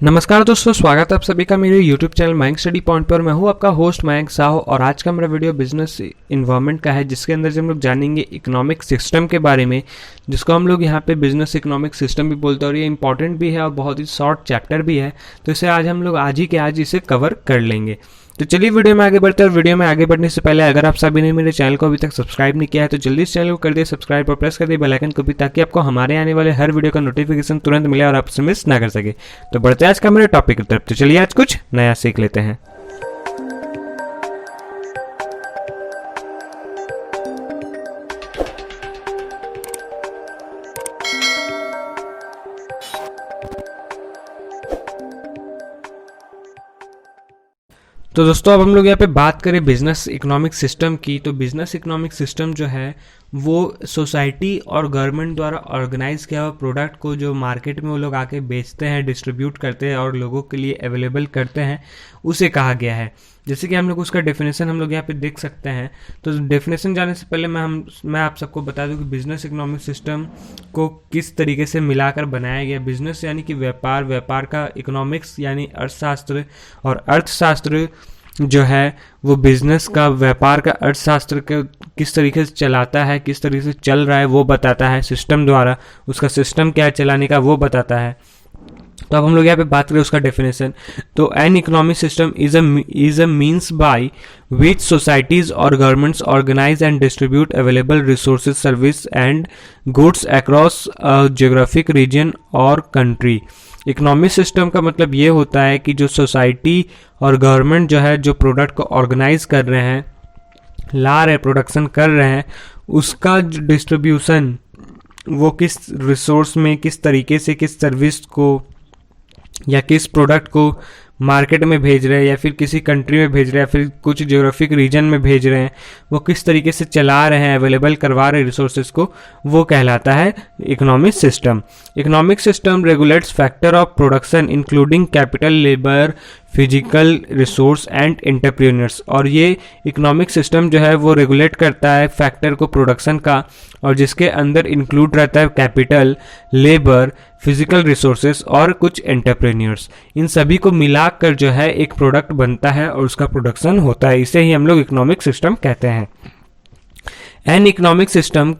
नमस्कार दोस्तों, स्वागत है आप सभी का मेरे YouTube channel Mayank study point पर। मैं हूं आपका होस्ट मयंक साहू और आज का मेरा वीडियो बिजनेस इन्वायरमेंट का है, जिसके अंदर हम लोग जानेंगे इकोनॉमिक सिस्टम के बारे में, जिसको हम लोग यहाँ पे बिजनेस इकोनॉमिक सिस्टम भी बोलते हैं और ये इंपॉर्टेंट भी है और बहुत ही शॉर्ट चैप्टर भी है। तो इसे आज हम लोग आज इसे कवर कर लेंगे। तो चलिए वीडियो में आगे बढ़ते हैं। और वीडियो में आगे बढ़ने से पहले अगर आप सभी ने मेरे चैनल को अभी तक सब्सक्राइब नहीं किया है तो जल्दी इस चैनल को कर दिए सब्सक्राइब और प्रेस कर दिए बेल आइकन को भी, ताकि आपको हमारे आने वाले हर वीडियो का नोटिफिकेशन तुरंत मिले और आप उसे मिस ना कर सके। तो बढ़ते हैं आज का मेरे टॉपिक की तरफ। तो चलिए आज कुछ नया सीख लेते हैं। तो दोस्तों, अब हम लोग यहाँ पे बात करें बिजनेस इकोनॉमिक सिस्टम की। तो बिजनेस इकोनॉमिक सिस्टम जो है वो सोसाइटी और गवर्नमेंट द्वारा ऑर्गेनाइज किया हुआ प्रोडक्ट को जो मार्केट में वो लोग आके बेचते हैं, डिस्ट्रीब्यूट करते हैं और लोगों के लिए अवेलेबल करते हैं, उसे कहा गया है। जैसे कि हम लोग उसका डेफिनेशन हम लोग यहाँ पे देख सकते हैं। तो डेफिनेशन जाने से पहले मैं आप सबको बता दूं कि बिजनेस इकोनॉमिक सिस्टम को किस तरीके से मिलाकर बनाया गया। बिजनेस यानी कि व्यापार, व्यापार का इकोनॉमिक्स यानी अर्थशास्त्र, और अर्थशास्त्र जो है वो बिजनेस का, व्यापार का अर्थशास्त्र के किस तरीके से चलाता है, किस तरीके से चल रहा है वो बताता है सिस्टम द्वारा। उसका सिस्टम क्या है चलाने का वो बताता है। तो अब हम लोग यहाँ पे बात करें उसका डेफिनेशन। तो an economic system is a means by which societies और governments organize and distribute available resources, service and goods across geographic region और कंट्री। इकोनॉमिक सिस्टम का मतलब ये होता है कि जो सोसाइटी और गवर्नमेंट जो है जो प्रोडक्ट को ऑर्गेनाइज कर रहे हैं, ला रहे, प्रोडक्शन कर रहे हैं, उसका डिस्ट्रीब्यूशन वो किस रिसोर्स में, किस तरीके से, किस सर्विस को या किस प्रोडक्ट को मार्केट में भेज रहे हैं या फिर किसी कंट्री में भेज रहे हैं या फिर कुछ जियोग्राफिक रीजन में भेज रहे हैं, वो किस तरीके से चला रहे हैं, अवेलेबल करवा रहे हैं रिसोर्सेज को, वो कहलाता है economic system. Economic system regulates factor of production including capital, labour, physical resource and entrepreneurs. और ये इकोनॉमिक सिस्टम जो है वो रेगुलेट करता है फैक्टर को प्रोडक्शन का, और जिसके अंदर इंक्लूड रहता है कैपिटल, लेबर, फिजिकल रिसोर्सेस और कुछ एंटरप्रेन्योर्स। इन सभी को मिलाकर जो है एक प्रोडक्ट बनता है और उसका प्रोडक्शन होता है। इसे ही हम लोग इकोनॉमिक सिस्टम कहते हैं। N economic system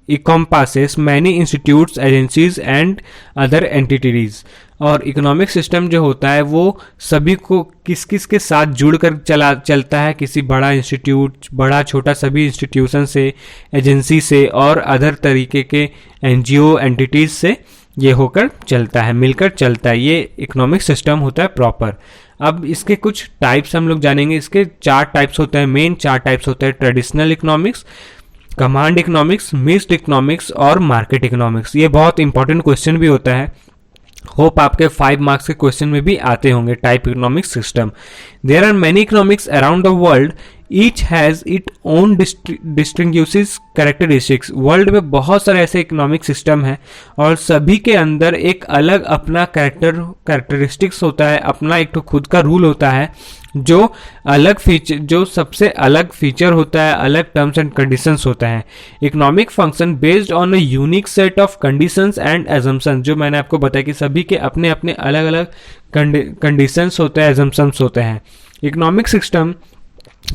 encompasses many institutes, agencies and other entities। और इकोनॉमिक सिस्टम जो होता है वो सभी को किस किस के साथ जुड़कर चलता है, किसी बड़ा इंस्टीट्यूट, बड़ा छोटा सभी इंस्टीट्यूशन से, एजेंसी से और अदर तरीके के एनजीओ एंटिटीज से ये होकर चलता है, मिलकर चलता है। ये इकोनॉमिक सिस्टम होता है प्रॉपर। अब इसके कुछ टाइप्स हम लोग जानेंगे। इसके 4 टाइप्स होते हैं, मेन 4 टाइप्स होते हैं। Traditional economics, command economics, mixed economics और मार्केट इकोनॉमिक्स। ये बहुत इंपॉर्टेंट क्वेश्चन भी होता है, होप आपके 5 मार्क्स के क्वेश्चन में भी आते होंगे। Type economic system. There are many economics around the world, each has it own distinguishing characteristics. World में बहुत सारे ऐसे इकोनॉमिक सिस्टम है और सभी के अंदर एक अलग अपना कैरेक्टरिस्टिक्स होता है, अपना एक तो खुद का रूल होता है, जो अलग फीचर, जो सबसे अलग फीचर होता है, अलग टर्म्स एंड कंडीशंस होता है। Economic function based on a unique set of conditions and assumptions. जो मैंने आपको बताया कि सभी के अपने अपने अलग अलग कंडीशंस होते हैं, एजम्पशंस होते हैं। Economic system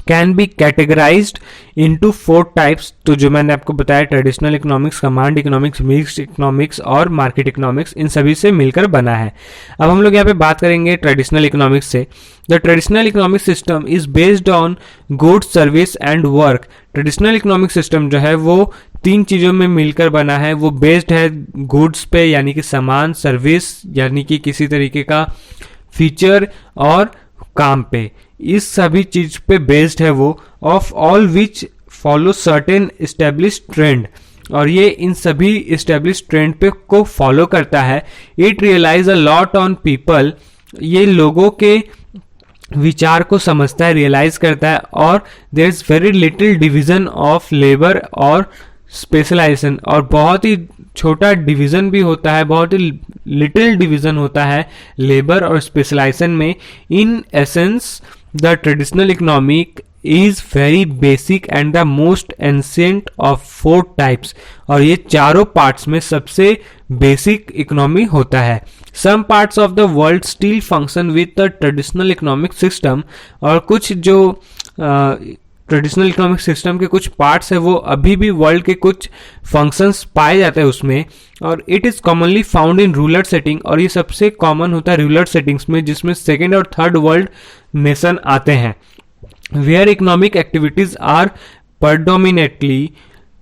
can be categorised into 4 types. तो जो मैंने आपको बताया, traditional economics, command economics, mixed economics और मार्केट इकोनॉमिक्स, इन सभी से मिलकर बना है। अब हम लोग यहाँ पे बात करेंगे ट्रेडिशनल इकोनॉमिक्स से। The traditional economic system is based on goods, service and work. Traditional economic system जो है वो 3 चीज़ों में मिलकर बना है। वो बेस्ड है गुड्स पे यानी कि सामान, सर्विस यानी कि किसी तरीके का फीचर और काम पे। इस सभी चीज पे बेस्ड है वो। Of all which follow certain established trend. और ये इन सभी एस्टेब्लिश्ड ट्रेंड पे को फॉलो करता है। It realize a lot on people. ये लोगों के विचार को समझता है, रियलाइज करता है। और there is very little division of labour और स्पेशलाइजेशन। और बहुत ही छोटा डिवीजन भी होता है, बहुत ही लिटिल डिवीजन होता है लेबर और स्पेशलाइजेशन में। In essence the traditional economic is very basic and the most ancient of 4 types, और ये चारों पार्ट्स में सबसे बेसिक इकोनॉमी होता है. Some parts of the world still function with the traditional economic system, और कुछ जो ट्रेडिशनल इकोनॉमिक सिस्टम के कुछ पार्ट्स है वो अभी भी वर्ल्ड के कुछ फंक्शंस पाए जाते हैं उसमें, और it is commonly found in rural setting, और ये सबसे कॉमन होता है रूरल सेटिंग्स में जिसमें सेकेंड और थर्ड वर्ल्ड नेशन आते हैं. Where economic activities are predominantly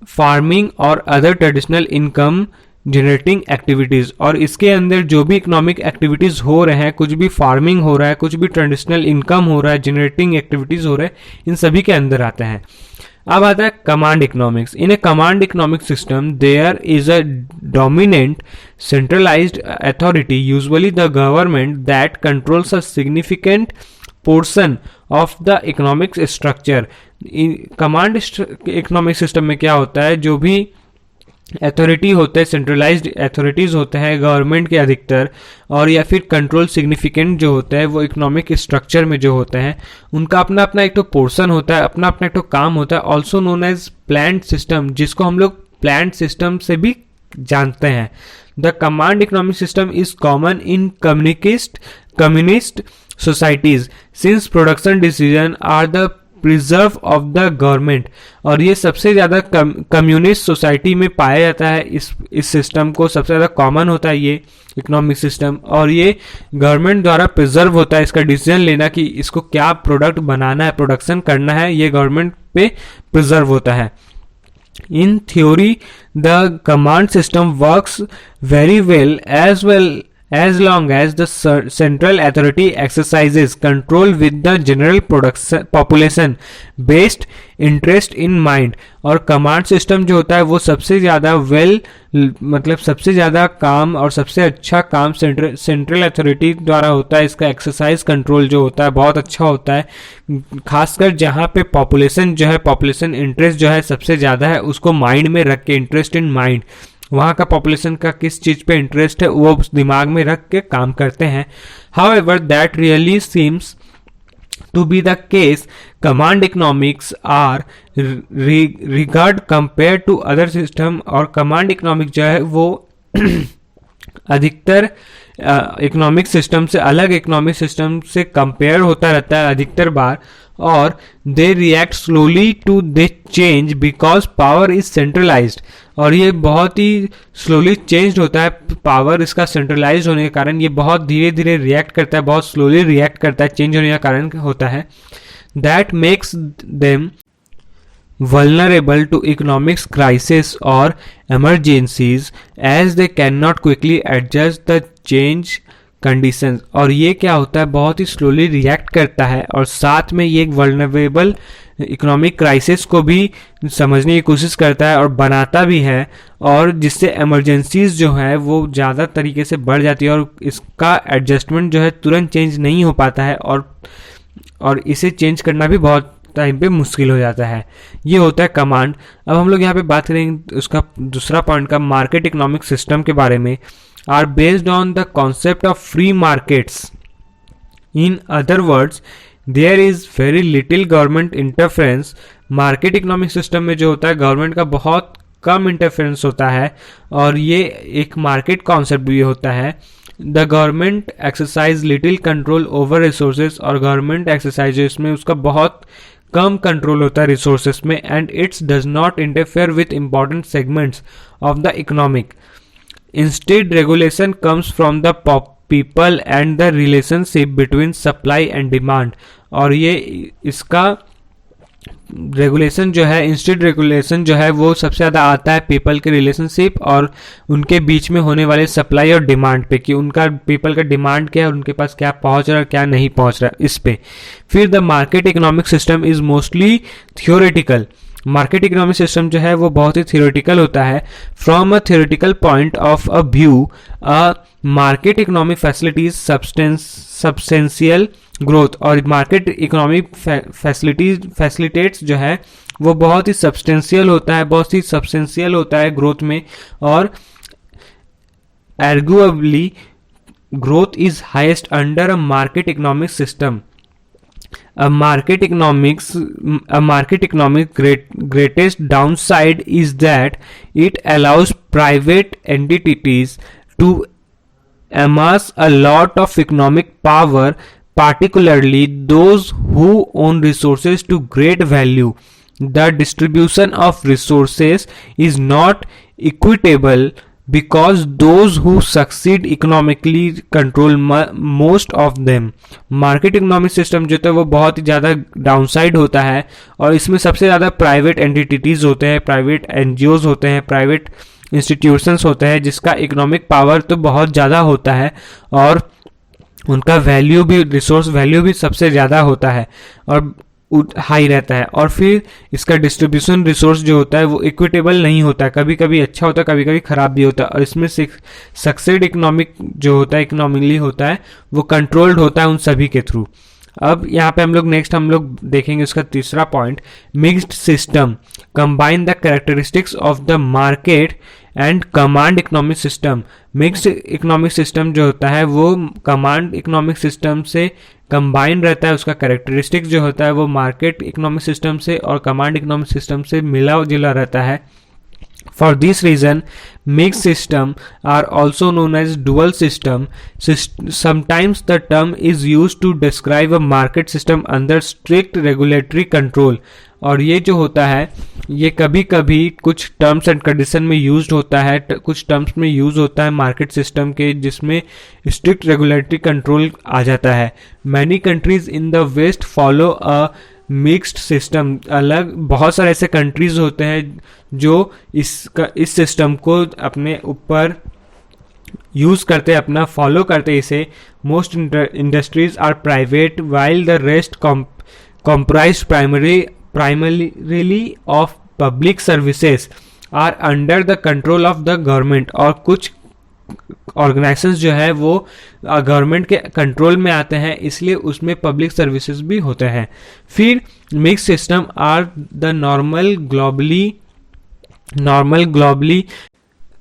farming और other traditional income generating activities, और इसके अंदर जो भी इकोनॉमिक एक्टिविटीज हो रहे हैं, कुछ भी फार्मिंग हो रहा है, कुछ भी ट्रेडिशनल इनकम हो रहा है, जनरेटिंग एक्टिविटीज हो रहे हैं, इन सभी के अंदर आते हैं. अब आता है command economics. In a command economic system there is a dominant centralized authority, usually the government, that controls a significant portion of the economic structure. Command economic system में क्या होता है, जो भी अथॉरिटी होते हैं, सेंट्रलाइज्ड अथॉरिटीज होते हैं गवर्नमेंट के अधिकतर, और या फिर कंट्रोल सिग्निफिकेंट जो होता है वो इकोनॉमिक स्ट्रक्चर में जो होते हैं, उनका अपना अपना एक तो पोर्शन होता है, अपना अपना एक तो काम होता है, also known as planned system, जिसको हम लोग प्लान्ड सिस्टम से भी जानते हैं. The command economic system is common in communist societies since production decision are the preserve of the government, और ये सबसे ज़्यादा कम्युनिस्ट सोसाइटी में पाया जाता है. इस सिस्टम को सबसे ज़्यादा कॉमन होता है ये इकोनॉमिक सिस्टम, और ये गवर्नमेंट द्वारा प्रिजर्व होता है. इसका डिसीजन लेना कि इसको क्या प्रोडक्ट बनाना है, प्रोडक्शन करना है, ये गवर्नमेंट पे प्रिजर्व होता है. In theory, the command system works very well as long as the central authority exercises control with the general population based interest in mind. और कमांड सिस्टम जो होता है वो सबसे ज़्यादा मतलब सबसे ज़्यादा काम और सबसे अच्छा काम सेंट्रल अथॉरिटी द्वारा होता है. इसका एक्सरसाइज कंट्रोल जो होता है बहुत अच्छा होता है, खासकर जहाँ पे पॉपुलेशन जो है, पॉपुलेशन इंटरेस्ट जो है सबसे ज़्यादा है, उसको माइंड में रख के, इंटरेस्ट इन माइंड, वहाँ का पॉपुलेशन का किस चीज़ पे इंटरेस्ट है वो दिमाग में रख के काम करते हैं. However that really seems to be the case. Command economics are regard compare to other system, और कमांड इकोनॉमिक जो है वो अधिकतर इकोनॉमिक सिस्टम से अलग इकोनॉमिक सिस्टम से कंपेयर होता रहता है अधिकतर बार, और they react slowly to the change because power is centralized, और ये बहुत ही स्लोली चेंज होता है. पावर इसका सेंट्रलाइज होने के कारण ये बहुत धीरे धीरे रिएक्ट करता है, बहुत स्लोली रिएक्ट करता है, चेंज होने का कारण होता है. That makes them vulnerable to economic crisis or emergencies as they cannot quickly adjust the change conditions. और ये क्या होता है, बहुत ही स्लोली रिएक्ट करता है, और साथ में ये एक वल्नरेबल इकोनॉमिक क्राइसिस को भी समझने की कोशिश करता है और बनाता भी है, और जिससे इमरजेंसीज जो है वो ज़्यादा तरीके से बढ़ जाती है, और इसका एडजस्टमेंट जो है तुरंत चेंज नहीं हो पाता है, और इसे चेंज करना भी बहुत टाइम पे मुश्किल हो जाता है. ये होता है कमांड. अब हम लोग यहाँ पे बात करेंगे उसका दूसरा पॉइंट का, मार्केट इकोनॉमिक सिस्टम के बारे में. Are based on the concept of free markets. In other words there is very little government interference. Market economic system में जो होता है गवर्नमेंट का बहुत कम इंटरफेरेंस होता है, और ये एक मार्केट कॉन्सेप्ट भी होता है. The government exercise little control over resources, और गवर्नमेंट एक्सरसाइज में उसका बहुत कम कंट्रोल होता है रिसोर्सेस में, and it's does not interfere with important segments of the economic. Instead regulation comes from the people and the relationship between supply and demand, और ये इसका रेगुलेशन जो है, इंस्टेड रेगुलेशन जो है वो सबसे ज़्यादा आता है पीपल के रिलेशनशिप और उनके बीच में होने वाले सप्लाई और डिमांड पे, कि उनका पीपल का डिमांड क्या है और उनके पास क्या पहुंच रहा है और क्या नहीं पहुंच रहा है, इस पे. फिर the market economic system is mostly theoretical. Market economic system जो है वो बहुत ही थियोरेटिकल होता है. From a theoretical point of a view, a market economic facilities substantial growth, और मार्केट इकोनॉमिक फैसिलिटेट्स जो है वो बहुत ही सब्सटेंशियल होता है, बहुत ही सब्सटेंशियल होता है ग्रोथ में, और arguably growth is highest under a market economic system. A market economics greatest downside is that it allows private entities to amass a lot of economic power, particularly those who own resources to great value. The distribution of resources is not equitable because those who succeed economically control most of them. Market economic system जो है वो बहुत ही ज़्यादा downside होता है और इसमें सबसे ज़्यादा प्राइवेट एंटिटीज़ होते हैं, प्राइवेट एनजीओज होते हैं, प्राइवेट इंस्टीट्यूशंस होते हैं जिसका इकोनॉमिक पावर तो बहुत ज़्यादा होता है और उनका वैल्यू भी, रिसोर्स वैल्यू भी सबसे ज़्यादा होता है और हाई रहता है। और फिर इसका डिस्ट्रीब्यूशन रिसोर्स जो होता है वो इक्विटेबल नहीं होता है, कभी कभी अच्छा होता है, कभी कभी ख़राब भी होता है। और इसमें सक्सेड इकोनॉमिक जो होता है, इकोनॉमिकली होता है, वो कंट्रोल्ड होता है उन सभी के थ्रू। अब यहाँ पे हम लोग देखेंगे उसका तीसरा point, mixed system combine the characteristics of the market and command economic system. Mixed economic system जो होता है वो कमांड इकोनॉमिक सिस्टम से कंबाइन रहता है, उसका कैरेक्टरिस्टिक जो होता है वो मार्केट इकोनॉमिक सिस्टम से और कमांड इकोनॉमिक सिस्टम से मिला जुला रहता है। For this reason, mixed system are also known as dual system. Sometimes the term is used to describe a market system under strict regulatory control. और ये जो होता है ये कभी कभी कुछ टर्म्स एंड कंडीशन में यूज्ड होता है, कुछ टर्म्स में यूज होता है मार्केट सिस्टम के जिसमें स्ट्रिक्ट रेगुलेटरी कंट्रोल आ जाता है। Many countries in the west follow a mixed system. अलग बहुत सारे ऐसे कंट्रीज होते हैं जो इस सिस्टम को अपने ऊपर यूज करते हैं, अपना फॉलो करते हैं इसे। Most industries are private while the rest comprised primarily of public services are under the control of the government। और कुछ ऑर्गेनाइजेशंस जो है वो गवर्नमेंट के कंट्रोल में आते हैं, इसलिए उसमें पब्लिक सर्विसेज भी होते हैं। फिर mix system are the normal globally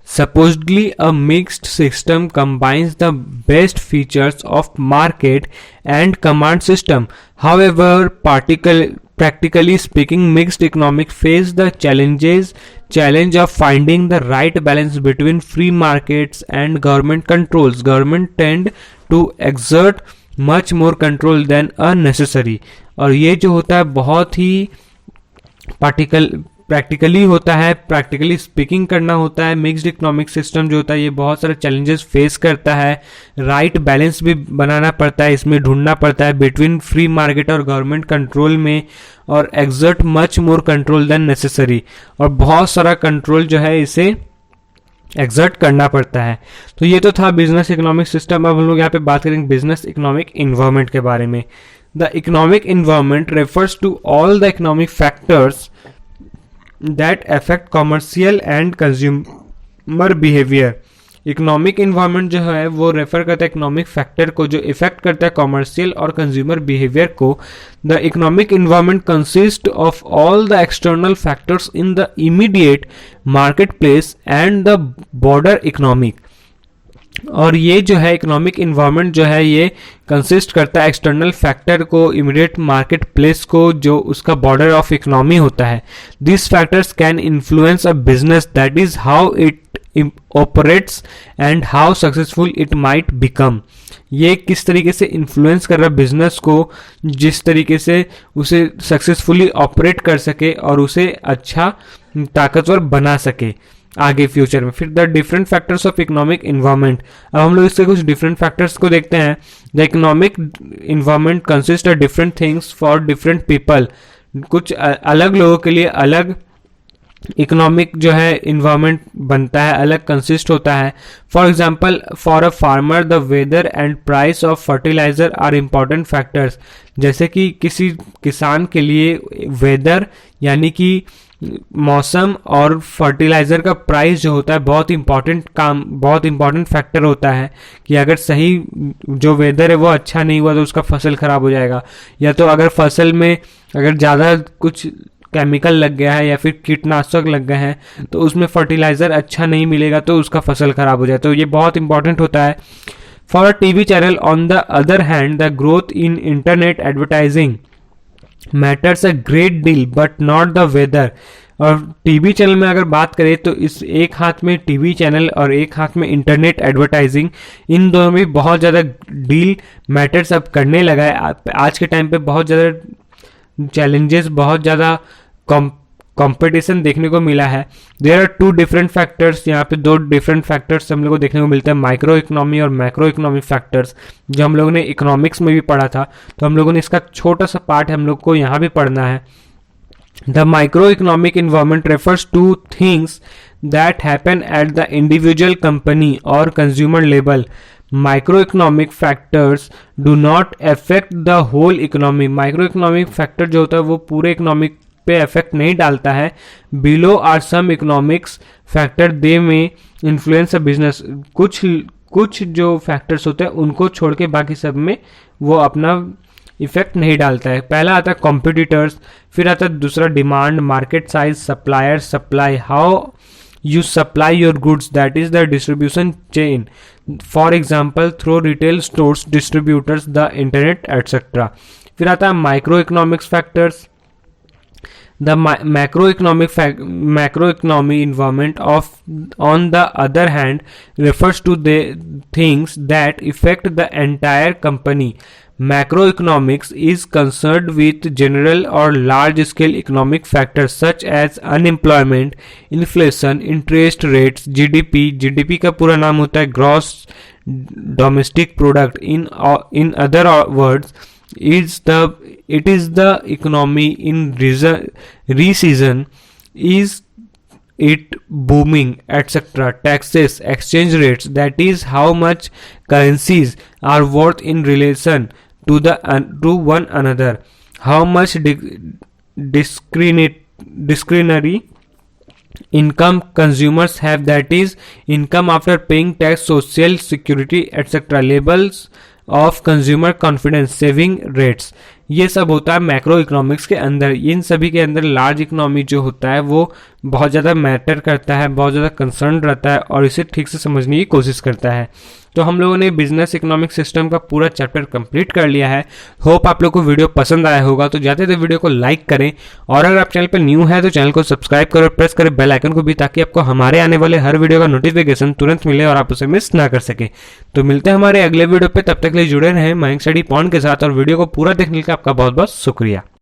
supposedly a mixed system combines the best features of market and command system. However, practically speaking, mixed economic face the challenge of finding the right balance between free markets and government controls. Government tend to exert much more control than unnecessary। और ये जो होता है बहुत ही practically होता है, practically speaking करना होता है। मिक्स्ड इकोनॉमिक सिस्टम जो होता है ये बहुत सारे चैलेंजेस फेस करता है, राइट बैलेंस भी बनाना पड़ता है, इसमें ढूंढना पड़ता है बिटवीन फ्री मार्केट और गवर्नमेंट कंट्रोल में, और exert much more control than necessary, और बहुत सारा कंट्रोल जो है इसे एक्सर्ट करना पड़ता है। तो ये तो था बिजनेस इकोनॉमिक सिस्टम। अब हम लोग यहाँ पे बात करेंगे बिजनेस इकोनॉमिक इन्वायरमेंट के बारे में। The economic environment refers to all the economic factors that affect commercial and consumer behavior। Economic environment जो है वो रेफर करता है इकोनॉमिक फैक्टर को जो इफेक्ट करता है कॉमर्शियल और कंज्यूमर बिहेवियर को। The economic environment consist of all the external factors in the immediate market place and the border economic. और ये जो है इकोनॉमिक इन्वायरमेंट जो है ये कंसिस्ट करता है एक्सटर्नल फैक्टर को, इमीडिएट मार्केट प्लेस को, जो उसका बॉर्डर ऑफ इकोनॉमी होता है। This factors can influence a business, that is how it operates and how successful it might become. ये किस तरीके से इन्फ्लुएंस कर रहा है बिजनेस को, जिस तरीके से उसे सक्सेसफुली ऑपरेट कर सके और उसे अच्छा ताकतवर बना सके आगे फ्यूचर में। फिर the different factors of economic environment. अब हम लोग इसके कुछ डिफरेंट फैक्टर्स को देखते हैं। The economic environment consist of different things for different people. कुछ अलग लोगों के लिए अलग इकोनॉमिक जो है इन्वायरमेंट बनता है, अलग कंसिस्ट होता है। For example, for a farmer the weather and price of fertilizer are important factors. जैसे कि किसी किसान के लिए वेदर यानी कि मौसम और फर्टिलाइजर का प्राइस जो होता है बहुत इंपॉर्टेंट फैक्टर होता है कि अगर सही जो वेदर है वो अच्छा नहीं हुआ तो उसका फसल खराब हो जाएगा, या तो अगर फसल में अगर ज़्यादा कुछ केमिकल लग गया है या फिर कीटनाशक लग गए हैं तो उसमें फर्टिलाइजर अच्छा नहीं मिलेगा तो उसका फसल खराब हो जाए। तो ये बहुत इंपॉर्टेंट होता है। For a TV channel on the other hand the growth in internet advertising matters a great deal but not the weather. और टीवी चैनल में अगर बात करें तो इस एक हाथ में टीवी चैनल और एक हाथ में इंटरनेट एडवर्टाइजिंग, इन दोनों में बहुत ज़्यादा डील मैटर्स अब करने लगा है। आज के टाइम पे बहुत ज़्यादा चैलेंजेस, बहुत ज़्यादा कंपटीशन देखने को मिला है। There are two different factors, यहाँ पे दो डिफरेंट फैक्टर्स हम लोग को देखने को मिलते हैं, माइक्रो इकोनॉमी और मैक्रो इकोनॉमिक फैक्टर्स, जो हम लोगों ने इकोनॉमिक्स में भी पढ़ा था। तो हम लोगों ने इसका छोटा सा पार्ट हम लोग को यहाँ भी पढ़ना है। The microeconomic environment refers to things that happen at the individual company or consumer level. Microeconomic factors do not affect the whole economy. Microeconomic factor जो होता है वो पूरे इकोनॉमिक पे इफेक्ट नहीं डालता है। Below are some economics factor, they may influence a business. कुछ जो फैक्टर्स होते हैं उनको छोड़ के बाकी सब में वो अपना इफेक्ट नहीं डालता है। पहला आता है कॉम्पिटिटर्स, फिर आता है दूसरा demand, market size, supplier, supply, how you supply your goods, that is the distribution chain, for example through retail stores, distributors, the internet etcetera. फिर आता है micro economics factors. The macroeconomy environment on the other hand, refers to the things that affect the entire company. Macroeconomics is concerned with general or large-scale economic factors such as unemployment, inflation, interest rates, GDP. GDP का पूरा नाम होता है Gross Domestic Product. In other words, it is the economy in recession, is it booming, etc. Taxes, exchange rates, that is how much currencies are worth in relation to one another. How much discretionary income consumers have, that is income after paying tax, social security, etc. Levels of consumer confidence, saving rates, ये सब होता है macro economics के अंदर। इन सभी के अंदर large economy जो होता है वो बहुत ज़्यादा मैटर करता है, बहुत ज़्यादा कंसर्न रहता है और इसे ठीक से समझने की कोशिश करता है। तो हम लोगों ने बिजनेस इकोनॉमिक सिस्टम का पूरा चैप्टर कंप्लीट कर लिया है। होप आप लोग को वीडियो पसंद आया होगा। तो जाते थे वीडियो को लाइक करें और अगर आप चैनल पर न्यू है तो चैनल को सब्सक्राइब करो, प्रेस करें बेल आइकन को भी, ताकि आपको हमारे आने वाले हर वीडियो का नोटिफिकेशन तुरंत मिले और आप उसे मिस ना कर सके। तो मिलते हैं हमारे अगले वीडियो पे, तब तक के लिए जुड़े रहें मयंक स्टडी पॉइंट के साथ और वीडियो को पूरा देखने के लिए आपका बहुत बहुत शुक्रिया।